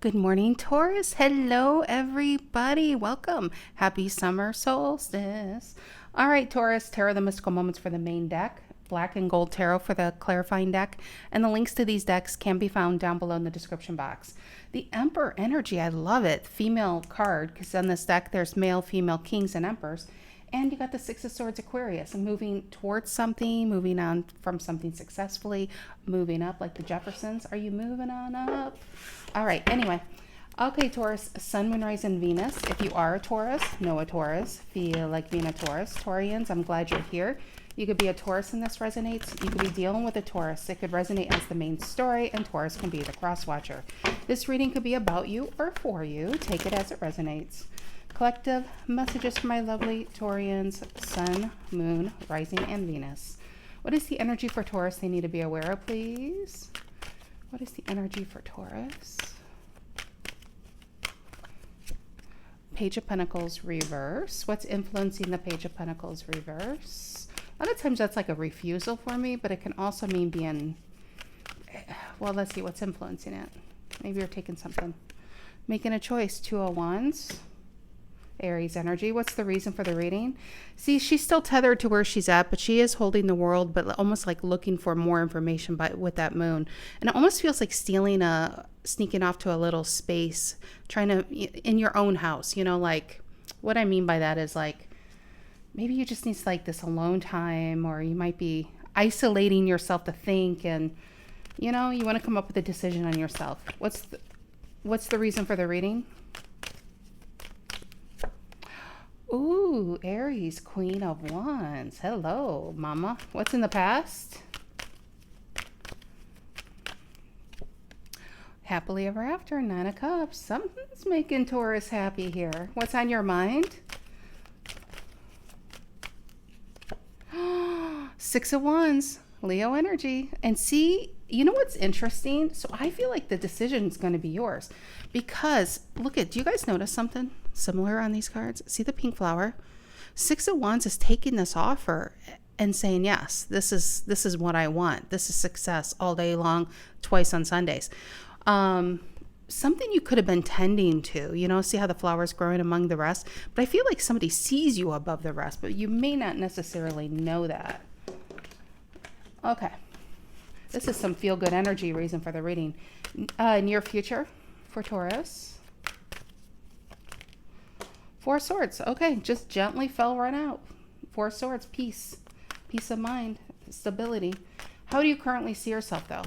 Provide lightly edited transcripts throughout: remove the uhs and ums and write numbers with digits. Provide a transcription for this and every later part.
Good morning, Taurus. Hello, everybody. Welcome. Happy summer solstice. All right, Taurus, Tarot the Mystical Moments for the main deck, Black and Gold Tarot for the clarifying deck, and the links to these decks can be found down below in the description box. The Emperor energy, I love it. Female card, because on this deck there's male, female kings and emperors. And you got the Six of Swords Aquarius, and moving towards something, moving on from something successfully, moving up like the Jeffersons. Are you moving on up? All right, anyway. Okay, Taurus, Sun, Moon, Rise, and Venus. If you are a Taurus, know a Taurus, feel like being a Taurus. Taurians, I'm glad you're here. You could be a Taurus and this resonates. You could be dealing with a Taurus. It could resonate as the main story, and Taurus can be the cross-watcher. This reading could be about you or for you. Take it as it resonates. Collective messages for my lovely Taurians, Sun, Moon, Rising, and Venus. What is the energy for Taurus they need to be aware of, please? What is the energy for Taurus? Page of Pentacles reverse. What's influencing the Page of Pentacles reverse? A lot of times that's like a refusal for me, but it can also mean being, well, let's see what's influencing it. Maybe you're taking something. Making a choice. Two of Wands. Aries energy. What's the reason for the reading? See, she's still tethered to where she's at, but she is holding the world, but almost like looking for more information with that moon. And it almost feels like sneaking off to a little space, trying to, in your own house, you know, like what I mean by that is like, maybe you just need like this alone time, or you might be isolating yourself to think, and, you know, you want to come up with a decision on yourself. What's the reason for the reading? Ooh, Aries, Queen of Wands. Hello, mama. What's in the past? Happily ever after, Nine of Cups. Something's making Taurus happy here. What's on your mind? Six of Wands, Leo energy. And see, you know what's interesting? So I feel like the decision's going to be yours, because look do you guys notice something similar on these cards? See the pink flower? Six of Wands is taking this offer and saying, yes, this is what I want. This is success all day long, twice on Sundays. Something you could have been tending to, you know, see how the flower's growing among the rest? But I feel like somebody sees you above the rest, but you may not necessarily know that. Okay. This is some feel-good energy reason for the reading. Near future for Taurus. Four of Swords. Okay, just gently fell right out. Four of Swords, peace. Peace of mind, stability. How do you currently see yourself, though?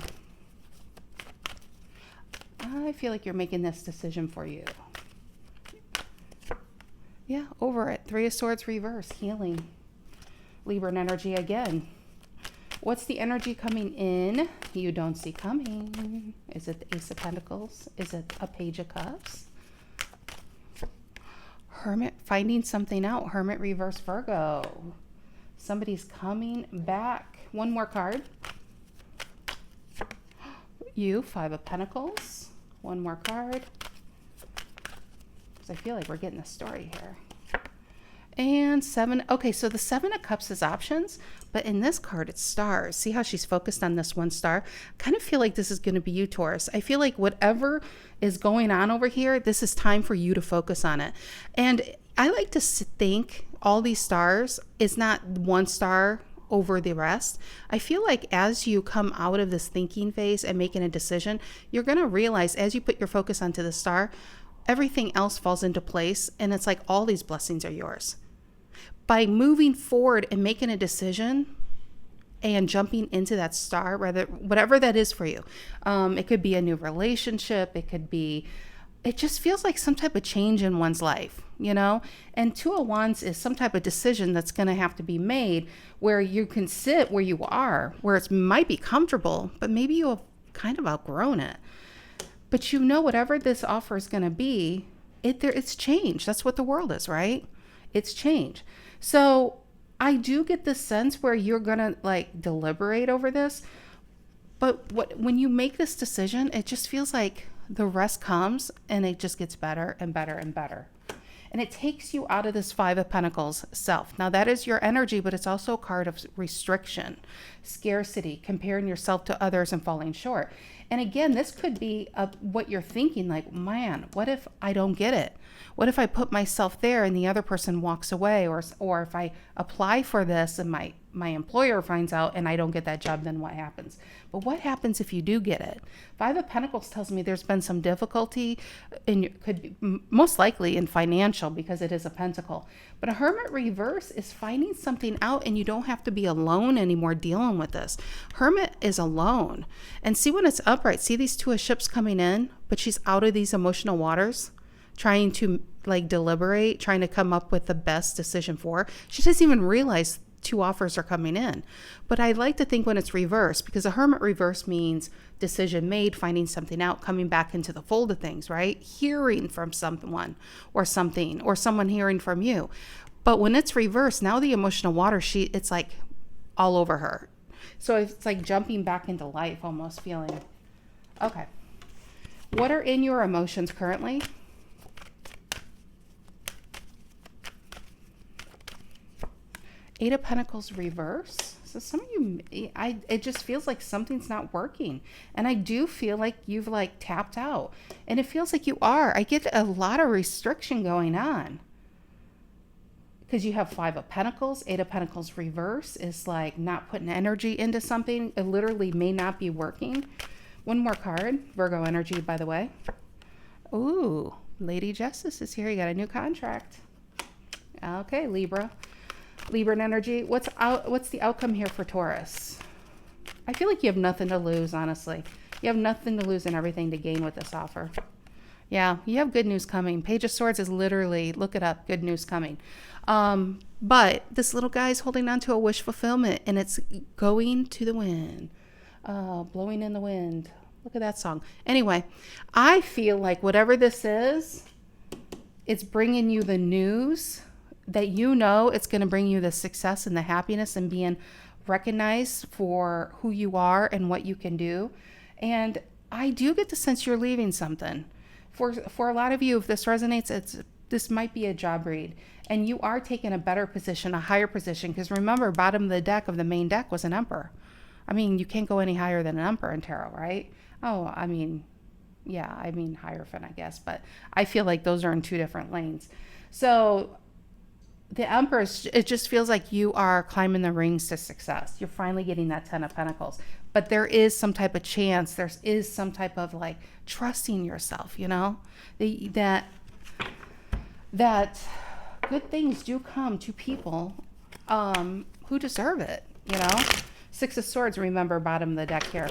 I feel like you're making this decision for you. Yeah, over it. Three of Swords reverse, healing. Libran energy again. What's the energy coming in you don't see coming? Is it the Ace of Pentacles? Is it a Page of Cups? Hermit, finding something out. Hermit reverse Virgo. Somebody's coming back. One more card. You, Five of Pentacles. One more card. Because I feel like we're getting a story here. And seven. Okay, so the Seven of Cups is options, but in this card, it's stars. See how she's focused on this one star? Kind of feel like this is going to be you, Taurus. I feel like whatever is going on over here, this is time for you to focus on it. And I like to think all these stars is not one star over the rest. I feel like as you come out of this thinking phase and making a decision, you're going to realize as you put your focus onto the star, everything else falls into place. And it's like all these blessings are yours. By moving forward and making a decision and jumping into that star, whatever that is for you. It could be a new relationship. It just feels like some type of change in one's life, you know? And Two of Wands is some type of decision that's going to have to be made where you can sit where you are, where it might be comfortable, but maybe you have kind of outgrown it. But you know, whatever this offer is going to be, it's change. That's what the world is, right? It's change. So I do get this sense where you're going to like deliberate over this. But when you make this decision, it just feels like the rest comes and it just gets better and better and better. And it takes you out of this Five of Pentacles self. Now that is your energy, but it's also a card of restriction, scarcity, comparing yourself to others and falling short. And again, this could be what you're thinking, like, man, what if I don't get it? What if I put myself there and the other person walks away? Or if I apply for this and my employer finds out and I don't get that job, then what happens? But what happens if you do get it? Five of Pentacles tells me there's been some difficulty, and could be most likely in financial, because it is a pentacle. But a Hermit reverse is finding something out, and you don't have to be alone anymore dealing with this. Hermit is alone. And see, when it's upright, see these two of ships coming in, but she's out of these emotional waters, trying to like deliberate, trying to come up with the best decision for her. She doesn't even realize two offers are coming in. But I like to think when it's reversed, because a Hermit reverse means decision made, finding something out, coming back into the fold of things, right? Hearing from someone or something, or someone hearing from you. But when it's reversed, now the emotional water, it's like all over her. So it's like jumping back into life, almost feeling. Okay. What are in your emotions currently? Eight of Pentacles reverse. So some of you, it just feels like something's not working. And I do feel like you've like tapped out. And it feels like you are. I get a lot of restriction going on. Because you have Five of Pentacles. Eight of Pentacles reverse is like not putting energy into something. It literally may not be working. One more card. Virgo energy, by the way. Ooh, Lady Justice is here. You got a new contract. Okay, Libra. Libra energy. What's the outcome here for Taurus? I feel like you have nothing to lose, honestly. You have nothing to lose and everything to gain with this offer. Yeah, you have good news coming. Page of Swords is literally, look it up, good news coming. But this little guy is holding on to a wish fulfillment, and it's going to the wind. Blowing in the wind. Look at that song. Anyway, I feel like whatever this is, it's bringing you the news that it's going to bring you the success and the happiness and being recognized for who you are and what you can do. And I do get the sense you're leaving something. For a lot of you, if this resonates, this might be a job read. And you are taking a better position, a higher position. Because remember, bottom of the deck of the main deck was an Emperor. I mean, you can't go any higher than an Emperor in tarot, right? Oh, I mean, yeah, I mean Hierophant, I guess. But I feel like those are in two different lanes. So the Empress, it just feels like you are climbing the rings to success. You're finally getting that Ten of Pentacles. But there is some type of chance. There is some type of like trusting yourself, you know? That good things do come to people who deserve it, you know? Six of Swords, remember, bottom of the deck here.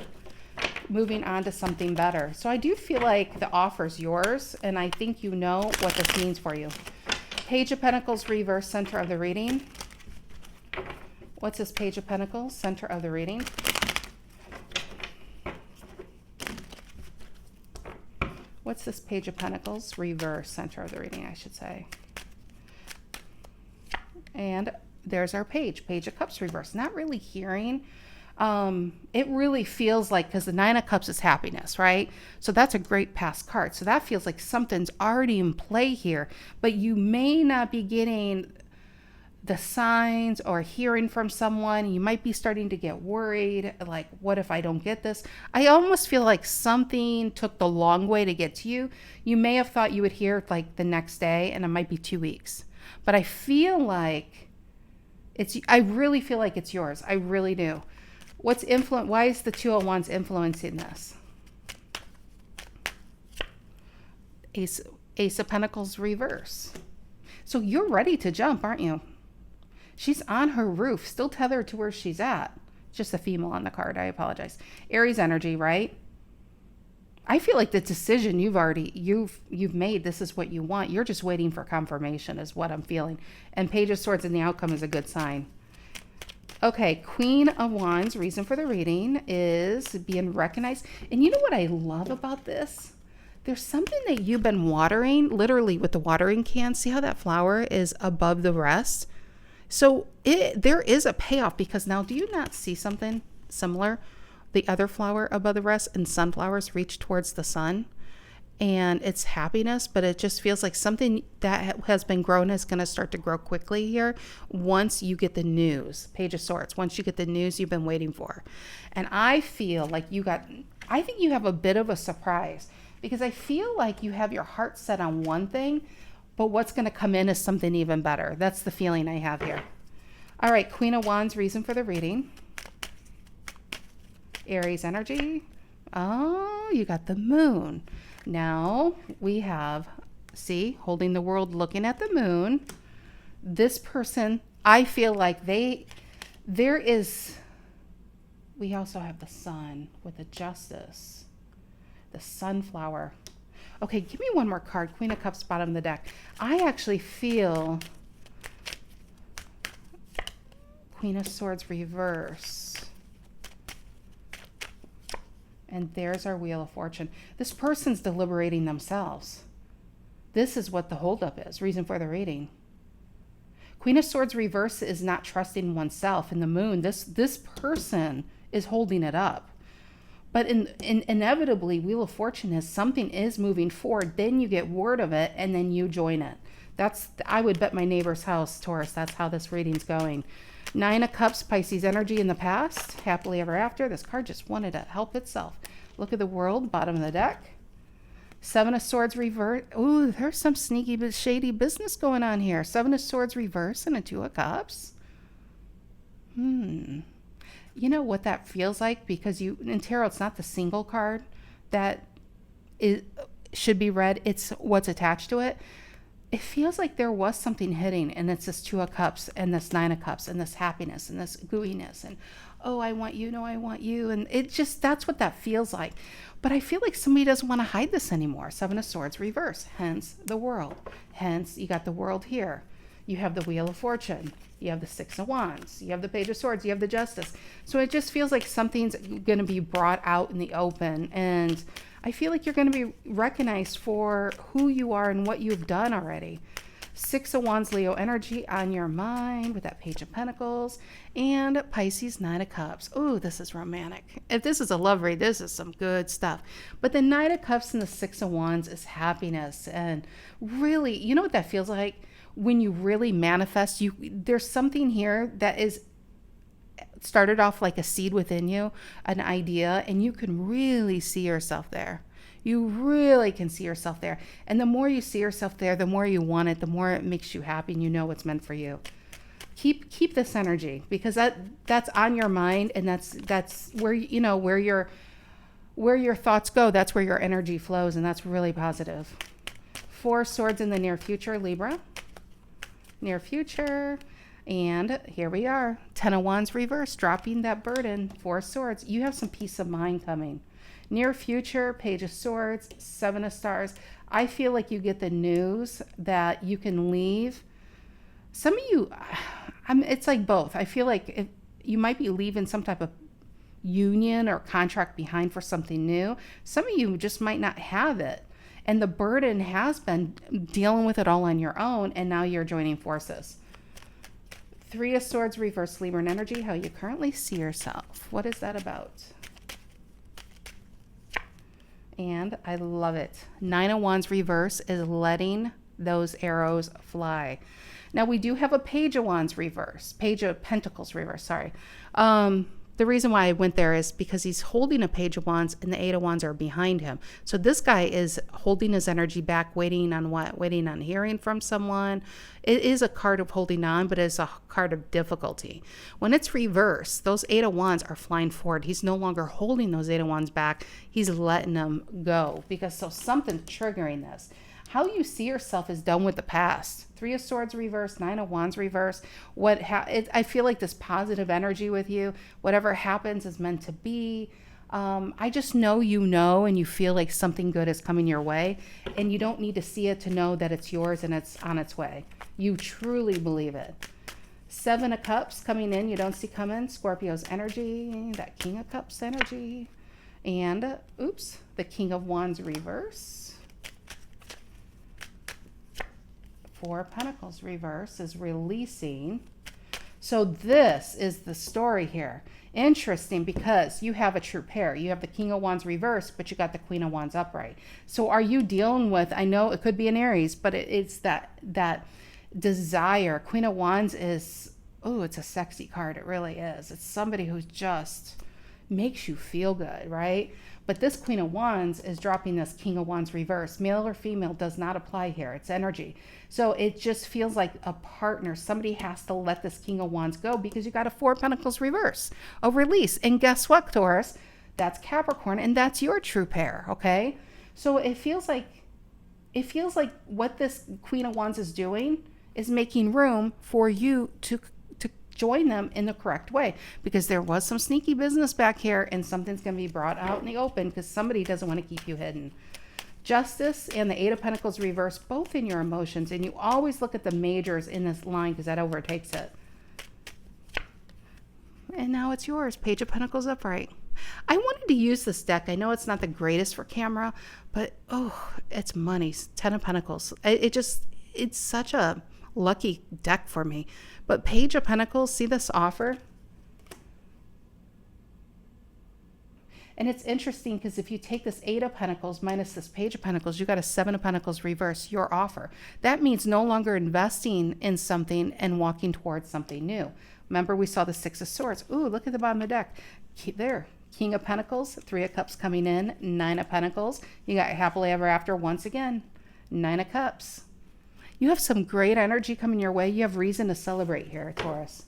Moving on to something better. So I do feel like the offer's yours, and I think you know what this means for you. Page of Pentacles reverse, center of the reading. What's this Page of Pentacles, center of the reading? What's this Page of Pentacles reverse, center of the reading, I should say. And there's our Page of Cups reverse. Not really hearing. It really feels like, because the Nine of Cups is happiness, right? So that's a great past card. So that feels like something's already in play here, but you may not be getting the signs or hearing from someone. You might be starting to get worried, like, what if I don't get this? I almost feel like something took the long way to get to you. You may have thought you would hear it like the next day, and it might be 2 weeks. But I feel like I really feel like it's yours. I really do. Why is the Two of Wands influencing this? Ace of Pentacles reverse. So you're ready to jump, aren't you? She's on her roof, still tethered to where she's at. Just a female on the card, I apologize. Aries energy, right? I feel like the decision you've made, this is what you want. You're just waiting for confirmation is what I'm feeling. And Page of Swords and the outcome is a good sign. Okay, Queen of Wands, reason for the reading is being recognized. And you know what I love about this? There's something that you've been watering, literally with the watering can. See how that flower is above the rest? So there is a payoff, because now, do you not see something similar? The other flower above the rest, and sunflowers reach towards the sun. And it's happiness, but it just feels like something that has been grown is going to start to grow quickly here once you get the news. Page of Swords, once you get the news you've been waiting for. And I feel like you got I think you have a bit of a surprise because I feel like you have your heart set on one thing, but what's going to come in is something even better. That's the feeling I have here. All right, Queen of Wands, reason for the reading. Aries energy. Oh, you got the moon. Now we have, see, holding the world, looking at the moon. This person, I feel like we also have the sun with the justice, the sunflower. Okay, give me one more card. Queen of Cups, bottom of the deck. I actually feel Queen of Swords reverse. And there's our Wheel of Fortune. This person's deliberating themselves. This is what the holdup is. Reason for the reading. Queen of Swords reverse is not trusting oneself. In the moon, this person is holding it up. But inevitably, Wheel of Fortune is something is moving forward. Then you get word of it, and then you join it. I would bet my neighbor's house, Taurus, that's how this reading's going. 9 of Cups, Pisces energy in the past. Happily ever after. This card just wanted to help itself. Look at the world, bottom of the deck. 7 of Swords reverse. Ooh, there's some sneaky but shady business going on here. 7 of Swords reverse and a 2 of Cups. You know what that feels like? Because in tarot, it's not the single card that should be read. It's what's attached to it. It feels like there was something hitting, and it's this 2 of Cups and this 9 of Cups and this happiness and this gooiness and, oh, I want you, no, I want you. And that's what that feels like. But I feel like somebody doesn't want to hide this anymore. 7 of Swords reverse, hence the world. Hence, you got the world here. You have the Wheel of Fortune. You have the 6 of Wands. You have the Page of Swords. You have the Justice. So it just feels like something's going to be brought out in the open. And I feel like you're going to be recognized for who you are and what you've done already. 6 of Wands, Leo energy on your mind with that Page of Pentacles. And Pisces, 9 of Cups. Oh, this is romantic. If this is a love read, this is some good stuff. But the 9 of Cups and the 6 of Wands is happiness. And really, you know what that feels like? When you really manifest, there's something here that is started off like a seed within you, an idea, and you can really see yourself there. You really can see yourself there. And the more you see yourself there, the more you want it, the more it makes you happy and you know what's meant for you. Keep this energy because that's on your mind, and that's where where your thoughts go, that's where your energy flows, and that's really positive. 4 of Swords in the near future, Libra. Near future, and here we are. 10 of Wands reverse, dropping that burden. 4 of Swords. You have some peace of mind coming. Near future, Page of Swords, 7 of Stars. I feel like you get the news that you can leave. Some of you, it's like both. I feel like you might be leaving some type of union or contract behind for something new. Some of you just might not have it. And the burden has been dealing with it all on your own, and now you're joining forces. 3 of Swords reverse, Libra energy, how you currently see yourself. What is that about? And I love it. 9 of Wands reverse is letting those arrows fly. Now we do have a Page of Wands reverse, Page of Pentacles reverse, sorry. The reason why I went there is because he's holding a Page of Wands and the 8 of Wands are behind him. So this guy is holding his energy back, waiting on what? Waiting on hearing from someone. It is a card of holding on, but it's a card of difficulty. When it's reversed, those 8 of Wands are flying forward. He's no longer holding those 8 of Wands back. He's letting them go because something's triggering this. How you see yourself is done with the past. 3 of Swords reverse, 9 of Wands reverse. I feel like this positive energy with you. Whatever happens is meant to be. I just know and you feel like something good is coming your way. And you don't need to see it to know that it's yours and it's on its way. You truly believe it. 7 of Cups coming in. You don't see coming. Scorpio's energy. That King of Cups energy. And, the King of Wands reverse. 4 of Pentacles reverse is releasing. So this is the story here. Interesting because you have a true pair. You have the King of Wands reverse, but you got the Queen of Wands upright. So are you dealing with, I know it could be an Aries, but it's that desire. Queen of Wands is, it's a sexy card. It really is. It's somebody who just makes you feel good, right? But this Queen of Wands is dropping this King of Wands reverse. Male or female does not apply here. It's energy. So it just feels like a partner. Somebody has to let this King of Wands go because you got a Four of Pentacles reverse, a release. And guess what, Taurus? That's Capricorn, and that's your true pair, okay? So it feels like what this Queen of Wands is doing is making room for you to join them in the correct way, because there was some sneaky business back here and something's going to be brought out in the open because somebody doesn't want to keep you hidden. Justice and the Eight of Pentacles reverse, both in your emotions, and you always look at the majors in this line because that overtakes it. And now it's yours. Page of Pentacles upright. I wanted to use this deck. I know it's not the greatest for camera, but oh, it's money. 10 of Pentacles. It's such a lucky deck for me. But Page of Pentacles, see this offer? And it's interesting because if you take this Eight of Pentacles minus this Page of Pentacles, you got a Seven of Pentacles reverse, your offer. That means no longer investing in something and walking towards something new. Remember, we saw the Six of Swords. Ooh, look at the bottom of the deck. There. King of Pentacles, Three of Cups coming in, Nine of Pentacles. You got happily ever after once again. Nine of Cups. You have some great energy coming your way. You have reason to celebrate here, Taurus.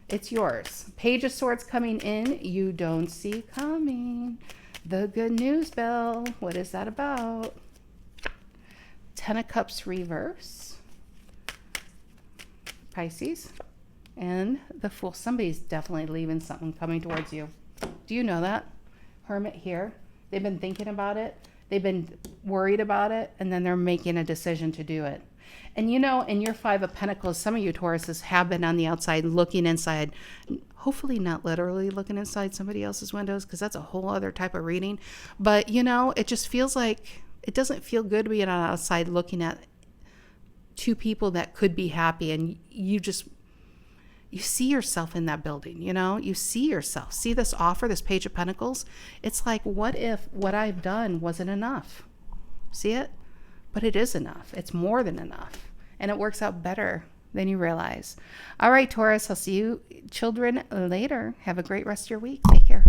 It's yours. Page of Swords coming in. You don't see coming. The good news bell. What is that about? Ten of Cups reverse. Pisces. And the Fool. Somebody's definitely leaving something coming towards you. Do you know that? Hermit here. They've been thinking about it. They've been worried about it. And then they're making a decision to do it. And you know, in your Five of Pentacles, some of you Tauruses have been on the outside looking inside. Hopefully not literally looking inside somebody else's windows, because that's a whole other type of reading. But, you know, it just feels like it doesn't feel good to be on the outside looking at two people that could be happy. And you see yourself in that building, you know? You see yourself. See this offer, this Page of Pentacles? It's like, what if what I've done wasn't enough? See it? But it is enough. It's more than enough. And it works out better than you realize. All right, Taurus, I'll see you children later. Have a great rest of your week. Take care.